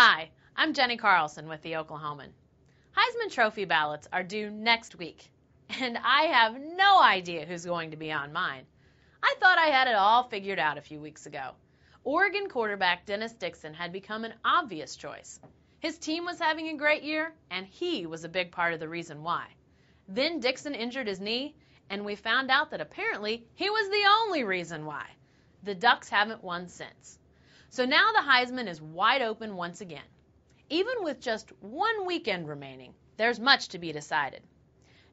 Hi, I'm Jenni Carlson with the Oklahoman. Heisman Trophy ballots are due next week, and I have no idea who's going to be on mine. I thought I had it all figured out a few weeks ago. Oregon quarterback Dennis Dixon had become an obvious choice. His team was having a great year, and he was a big part of the reason why. Then Dixon injured his knee, and we found out that apparently he was the only reason why. The Ducks haven't won since. So now the Heisman is wide open once again. Even with just one weekend remaining, there's much to be decided.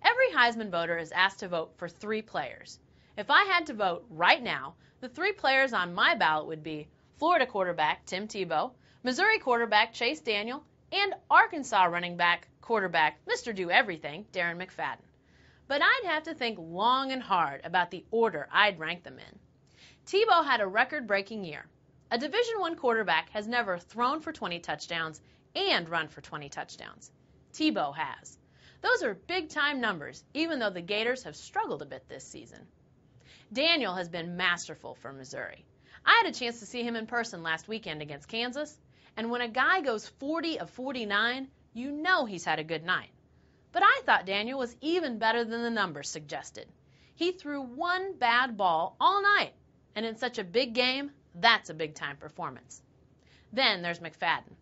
Every Heisman voter is asked to vote for 3 players. If I had to vote right now, the 3 players on my ballot would be Florida quarterback Tim Tebow, Missouri quarterback Chase Daniel, and Arkansas running back quarterback Mr. Do-Everything Darren McFadden. But I'd have to think long and hard about the order I'd rank them in. Tebow had a record-breaking year. A Division I quarterback has never thrown for 20 touchdowns and run for 20 touchdowns. Tebow has. Those are big-time numbers, even though the Gators have struggled a bit this season. Daniel has been masterful for Missouri. I had a chance to see him in person last weekend against Kansas, and when a guy goes 40 of 49, you know he's had a good night. But I thought Daniel was even better than the numbers suggested. He threw one bad ball all night, and in such a big game, that's a big-time performance. Then there's McFadden.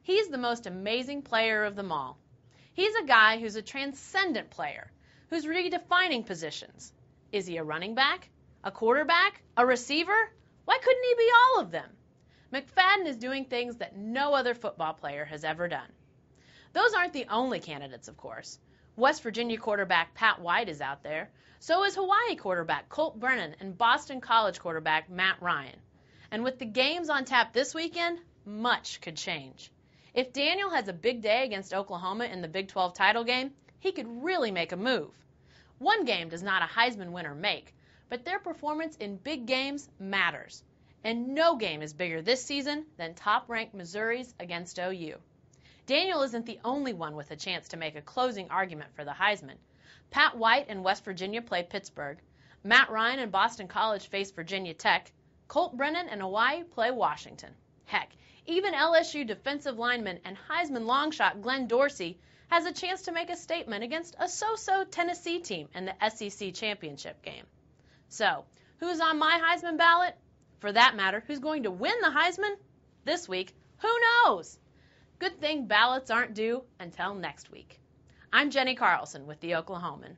He's the most amazing player of them all. He's a guy who's a transcendent player, who's redefining positions. Is he a running back? A quarterback? A receiver? Why couldn't he be all of them? McFadden is doing things that no other football player has ever done. Those aren't the only candidates, of course. West Virginia quarterback Pat White is out there. So is Hawaii quarterback Colt Brennan and Boston College quarterback Matt Ryan. And with the games on tap this weekend, much could change. If Daniel has a big day against Oklahoma in the Big 12 title game, he could really make a move. One game does not a Heisman winner make, but their performance in big games matters. And no game is bigger this season than top-ranked Missouri's against OU. Daniel isn't the only one with a chance to make a closing argument for the Heisman. Pat White and West Virginia play Pittsburgh. Matt Ryan and Boston College face Virginia Tech. Colt Brennan and Hawaii play Washington. Heck, even LSU defensive lineman and Heisman longshot Glenn Dorsey has a chance to make a statement against a so-so Tennessee team in the SEC championship game. So, who's on my Heisman ballot? For that matter, who's going to win the Heisman? This week, who knows? Good thing ballots aren't due until next week. I'm Jenni Carlson with the Oklahoman.